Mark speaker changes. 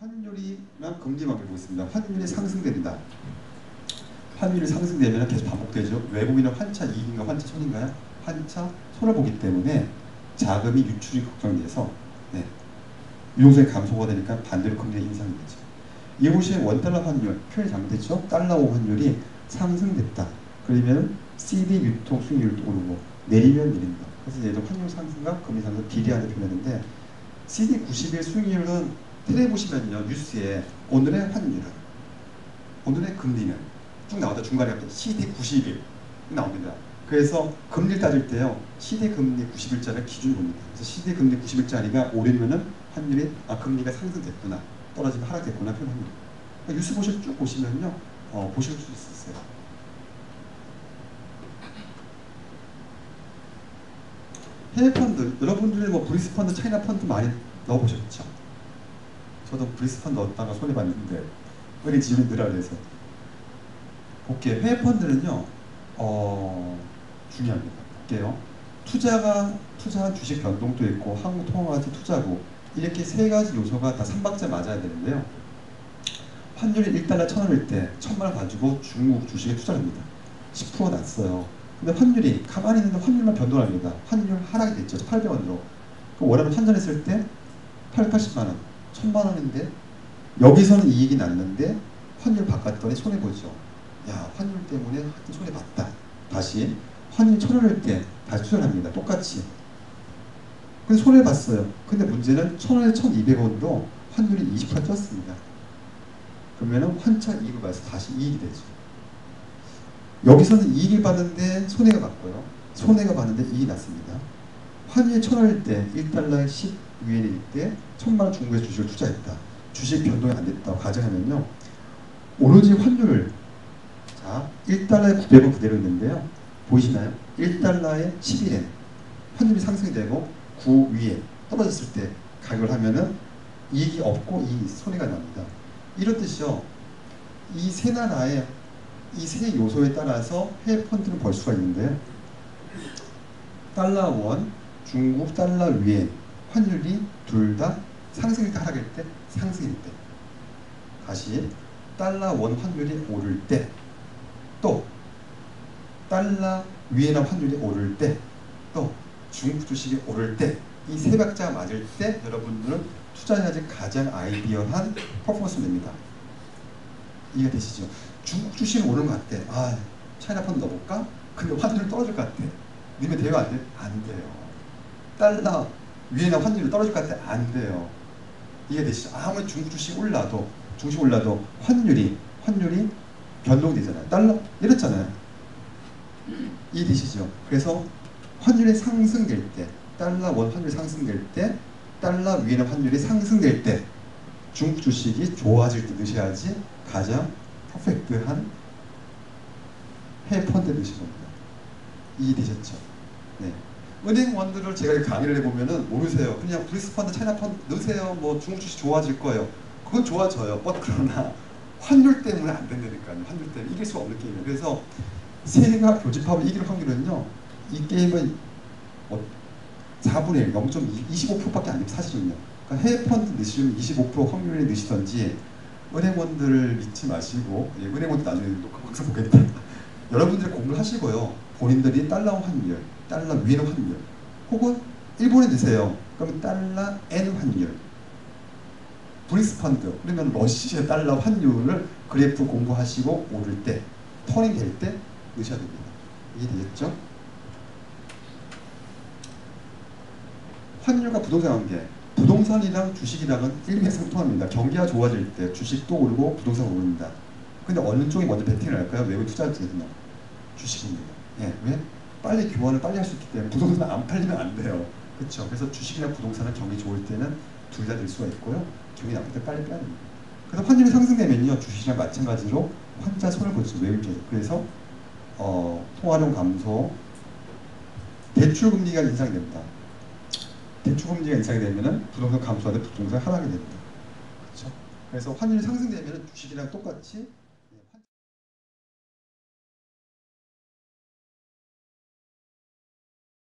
Speaker 1: 환율이랑 금리만 보고 있습니다. 환율이 상승됩니다. 환율이 상승되면 계속 반복되죠. 외국인은 환차 이익인가 환차 손인가요? 환차 손을 보기 때문에 자금이 유출이 걱정돼서 유동성이 감소가 되니까 반대로 금리가 인상이 되죠. 이곳이 원달러 환율 표현이 잘못됐죠. 달러호 환율이 상승됐다. 그러면 CD 유통 수익률도 오르고 내리면 내린다. 그래서 얘도 환율 상승과 금리 상승 비례하는 표현인데 CD 90일 수익률은 테레 보시면요 뉴스에 오늘의 환율은 오늘의 금리는 쭉 나오다 중간에 CD 90일 나옵니다. 그래서 금리를 따질 때요 CD 금리 90일짜리를 기준으로 봅니다. 그래서 CD 금리 90일짜리가 오르면은 환율이 금리가 상승됐구나 떨어지면 하락됐구나 표현합니다. 그러니까 뉴스 쭉 보시면요 보실 수 있어요. 해외 펀드 여러분들이 뭐 브리스 펀드, 차이나 펀드 많이 넣어보셨죠? 저도 브리스 펀드 넣었다가 손해 봤는데 은행 지분이 늘어나서 볼게요. 해외 펀드는요 중요합니다. 볼게요. 투자한 주식 변동도 있고 한국 통화가치 투자고 이렇게 세 가지 요소가 다 삼박자 맞아야 되는데요. 환율이 1달러 1,000원일 때 1,000만 원 가지고 중국 주식에 투자를 합니다. 10% 났어요. 근데 환율이 가만히 있는데 환율만 변동합니다. 환율 하락이 됐죠. 800원으로. 그럼 원화로 환전했을 때 880만 원, 1,000만 원인데 여기서는 이익이 났는데 환율 바꿨더니 손해보죠. 야 환율 때문에 손해봤다. 다시 환율이 1,000원일 때 다시 투자를 합니다. 똑같이. 근데 손해봤어요. 근데 문제는 1,000원에 1,200원도 환율이 20% 쪘습니다. 그러면 환차 이익을 받아서 다시 이익이 되죠. 여기서는 이익을 받는데 손해가 났고요. 손해가 받는데 이익이 났습니다. 환율이 1,000원일 때 1달러에 10위엔일 때 1,000만 원 중국에서 주식을 투자했다. 주식 변동이 안 됐다고 가정하면요. 오로지 환율 자 1달러에 900원 그대로 있는데요. 보이시나요? 1달러에 11엔 환율이 상승이 되고 9위에 떨어졌을 때 가격을 하면은 이익이 없고 이익이 손해가 납니다. 이런 뜻이요. 이 세 나라의 이 세 요소에 따라서 해외 펀드를 벌 수가 있는데요. 달러 원, 중국 달러 위엔 환율이 둘 다 상승일 때 하락일 때 상승일 때 다시 달러 원 환율이 오를 때 또 달러 위엔화 환율이 오를 때 또 중국 주식이 오를 때 이 세 박자가 맞을 때 여러분들은 투자해야지 가장 아이디어한 퍼포먼스를 냅니다. 이해가 되시죠? 중국 주식이 오르는 것 같아. 차이나 펀드 넣어볼까? 근데 환율이 떨어질 것 같아. 넣으면 돼요? 안 돼요? 안 돼요. 달러 위엔화 환율이 떨어질 것 같아? 안 돼요. 이해되시죠? 아무리 중국 주식이 올라도 환율이 변동되잖아요. 달러 이렇잖아요. 이해되시죠? 그래서 환율이 상승될 때 달러 원 환율이 상승될 때 달러 위엔화 환율이 상승될 때 중국 주식이 좋아질 때 넣으셔야지 가장 퍼펙트한 해외 펀드에 넣으신 겁니다. 이해되셨죠? 네. 은행원들을 제가 강의를 해보면은 모르세요. 그냥 브리스 펀드, 차이나 펀드 넣으세요. 뭐 중국 주식 좋아질 거예요. 그건 좋아져요. 그러나 환율 때문에 안 된다니까요. 환율 때문에 이길 수가 없는 게임이에요. 그래서 세가 교집합을 이길 확률은요. 이 게임은 4분의 1, 0.25%밖에 안 됩니다. 사실은요. 그러니까 해외 펀드 넣으시면 25% 확률에 넣으시던지 은행원들을 믿지 마시고 은행원도 나중에 항상 보겠다. 여러분들이 공부를 하시고요. 본인들이 달러 환율, 달러 위엔화 환율 혹은 일본에 넣으세요. 그러면 달러 엔 환율 브리스 펀드 그러면 러시아 달러 환율을 그래프 공부하시고 오를 때 터닝 될 때 넣으셔야 됩니다. 이해되겠죠? 환율과 부동산 관계 부동산이랑 주식이랑은 일맥상통합니다. 경기가 좋아질 때 주식도 오르고 부동산 오릅니다. 근데 어느 쪽이 먼저 베팅을 할까요? 외국 투자자들은요. 주식입니다. 왜? 빨리 교환을 빨리 할 수 있기 때문에 부동산 안 팔리면 안 돼요. 그렇죠? 그래서 주식이나 부동산은 경기 좋을 때는 둘 다 될 수가 있고요. 경기 나쁠 때 빨리 빼야 됩니다. 그래서 환율이 상승되면요. 주식이랑 마찬가지로 환자 손을 보죠. 외국계. 그래서 통화력 감소 대출금리가 인상됩니다. 대출금리가 인상이 되면 부동산 감소하되 부동산 하락이 됩니다. 그렇죠? 그래서 환율이 상승되면 주식이랑 똑같이